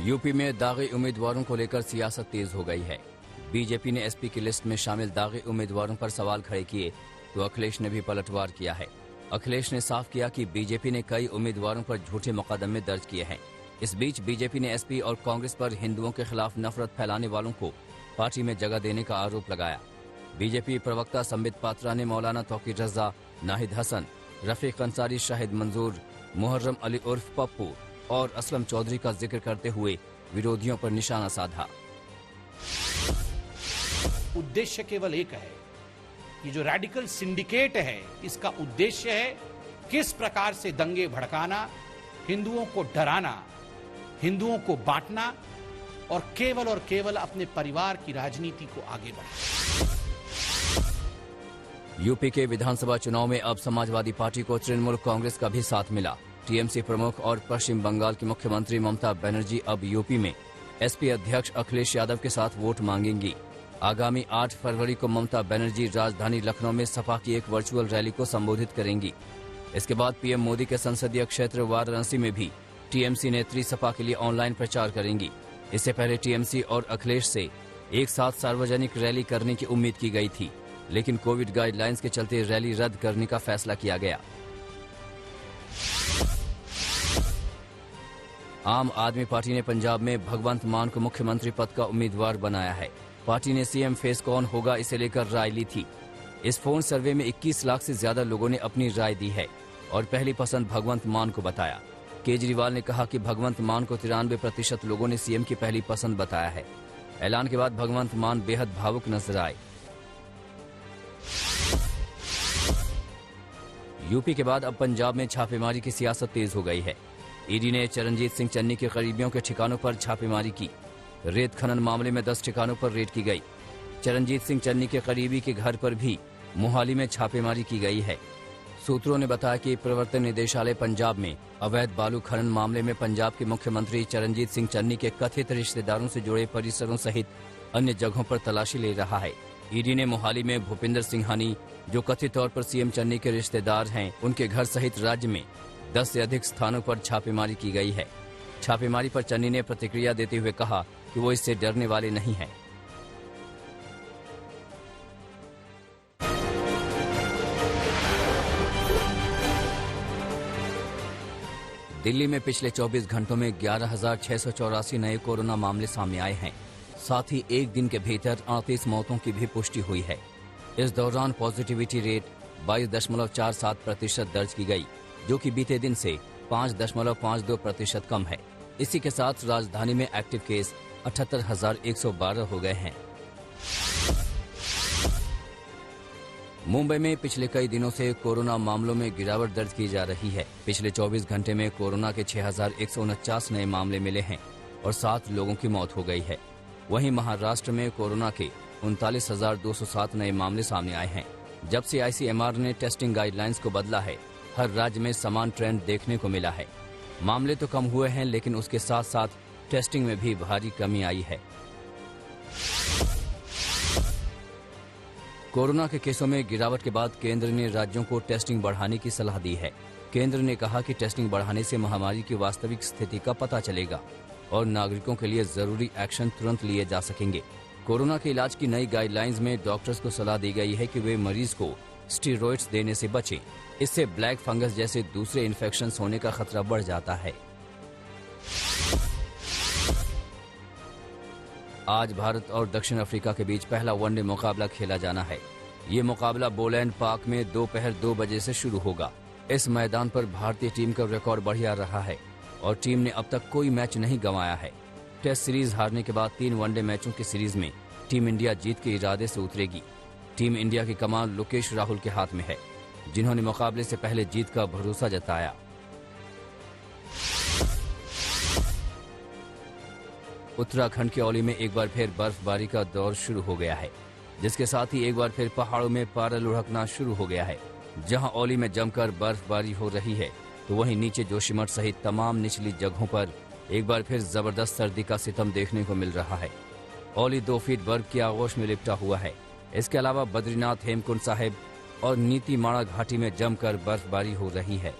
UP में दागी उम्मीदवारों को लेकर सियासत तेज हो गई है। बीजेपी ने एसपी की लिस्ट में शामिल दागी उम्मीदवारों पर सवाल खड़े किए तो अखिलेश ने भी पलटवार किया है। अखिलेश ने साफ किया कि बीजेपी ने कई उम्मीदवारों पर झूठे मुकदमे दर्ज किए हैं। इस बीच बीजेपी ने एसपी और कांग्रेस पर हिंदुओं के खिलाफ नफरत फैलाने वालों को पार्टी में जगह देने का आरोप लगाया। बीजेपी प्रवक्ता संबित पात्रा ने मौलाना तौकीर रजा, नाहिद हसन, रफीक अंसारी, शाहिद मंजूर, मुहर्रम अली उर्फ पप्पू और असलम चौधरी का जिक्र करते हुए विरोधियों पर निशाना साधा। उद्देश्य केवल एक है कि जो रेडिकल सिंडिकेट है, इसका उद्देश्य है किस प्रकार से दंगे भड़काना, हिंदुओं को डराना, हिंदुओं को बांटना और केवल अपने परिवार की राजनीति को आगे बढ़ाना। यूपी के विधानसभा चुनाव में अब समाजवादी पार्टी को तृणमूल कांग्रेस का भी साथ मिला। टीएमसी प्रमुख और पश्चिम बंगाल की मुख्यमंत्री ममता बनर्जी अब यूपी में एसपी अध्यक्ष अखिलेश यादव के साथ वोट मांगेंगी। आगामी 8 फरवरी को ममता बनर्जी राजधानी लखनऊ में सपा की एक वर्चुअल रैली को संबोधित करेंगी। इसके बाद पीएम मोदी के संसदीय क्षेत्र वाराणसी में भी टीएमसी नेत्री सपा के लिए ऑनलाइन प्रचार करेंगी। इससे पहले टीएमसी और अखिलेश से एक साथ सार्वजनिक रैली करने की उम्मीद की गई थी, लेकिन कोविड गाइडलाइंस के चलते रैली रद्द करने का फैसला किया गया। आम आदमी पार्टी ने पंजाब में भगवंत मान को मुख्यमंत्री पद का उम्मीदवार बनाया है। पार्टी ने सीएम फेस कौन होगा इसे लेकर राय ली थी। इस फोन सर्वे में 21 लाख से ज्यादा लोगों ने अपनी राय दी है और पहली पसंद भगवंत मान को बताया। केजरीवाल ने कहा कि भगवंत मान को 93% लोगों ने सीएम की पहली पसंद बताया है। ऐलान के बाद भगवंत मान बेहद भावुक नजर आए। यूपी के बाद अब पंजाब में छापेमारी की सियासत तेज हो गई है। ईडी ने चरणजीत सिंह चन्नी के करीबियों के ठिकानों पर छापेमारी की। रेत खनन मामले में 10 ठिकानों पर रेड की गई। चरणजीत सिंह चन्नी के करीबी के घर पर भी मोहाली में छापेमारी की गई है। सूत्रों ने बताया कि प्रवर्तन निदेशालय पंजाब में अवैध बालू खनन मामले में पंजाब के मुख्यमंत्री चरणजीत सिंह चन्नी के कथित रिश्तेदारों से जुड़े परिसरों सहित अन्य जगहों पर तलाशी ले रहा है। ईडी ने मोहाली में भूपिंदर सिंहानी, जो कथित तौर पर सीएम चन्नी के रिश्तेदार हैं, उनके घर सहित राज्य में 10 से अधिक स्थानों पर छापेमारी की गई है। छापेमारी पर चन्नी ने प्रतिक्रिया देते हुए कहा कि वो इससे डरने वाले नहीं हैं। दिल्ली में पिछले 24 घंटों में 11,684 नए कोरोना मामले सामने आए हैं। साथ ही एक दिन के भीतर 38 मौतों की भी पुष्टि हुई है। इस दौरान पॉजिटिविटी रेट 22.47% दर्ज की गई, जो कि बीते दिन से 5.52% कम है। इसी के साथ राजधानी में एक्टिव केस 78,112 हो गए हैं। मुंबई में पिछले कई दिनों से कोरोना मामलों में गिरावट दर्ज की जा रही है। पिछले 24 घंटे में कोरोना के 6,149 नए मामले मिले हैं और 7 लोगों की मौत हो गई है। वहीं महाराष्ट्र में कोरोना के 39,207 नए मामले सामने आए हैं। जब से आईसीएमआर ने टेस्टिंग गाइडलाइंस को बदला है, हर राज्य में समान ट्रेंड देखने को मिला है। मामले तो कम हुए हैं, लेकिन उसके साथ साथ टेस्टिंग में भी भारी कमी आई है। कोरोना के केसों में गिरावट के बाद केंद्र ने राज्यों को टेस्टिंग बढ़ाने की सलाह दी है। केंद्र ने कहा कि टेस्टिंग बढ़ाने से महामारी की वास्तविक स्थिति का पता चलेगा और नागरिकों के लिए जरूरी एक्शन तुरंत लिए जा सकेंगे। कोरोना के इलाज की नई गाइडलाइंस में डॉक्टर्स को सलाह दी गई है कि वे मरीज को स्टेरॉइड्स देने से बचें। इससे ब्लैक फंगस जैसे दूसरे इन्फेक्शंस होने का खतरा बढ़ जाता है। आज भारत और दक्षिण अफ्रीका के बीच पहला वनडे मुकाबला खेला जाना है। ये मुकाबला बोलैंड पार्क में दोपहर 2 बजे से शुरू होगा। इस मैदान पर भारतीय टीम का रिकॉर्ड बढ़िया रहा है और टीम ने अब तक कोई मैच नहीं गंवाया है। टेस्ट सीरीज हारने के बाद 3 वनडे मैचों की सीरीज में टीम इंडिया जीत के इरादे से उतरेगी। टीम इंडिया की कमान लोकेश राहुल के हाथ में है, जिन्होंने मुकाबले से पहले जीत का भरोसा जताया। उत्तराखंड के औली में एक बार फिर बर्फबारी का दौर शुरू हो गया है, जिसके साथ ही एक बार फिर पहाड़ों में पारा लुढ़कना शुरू हो गया है। जहां औली में जमकर बर्फबारी हो रही है, तो वहीं नीचे जोशीमठ सहित तमाम निचली जगहों पर एक बार फिर जबरदस्त सर्दी का सितम देखने को मिल रहा है। औली 2 फीट बर्फ की आगोश में लिपटा हुआ है। इसके अलावा बद्रीनाथ, हेमकुंड साहिब और नीति माणा घाटी में जमकर बर्फबारी हो रही है।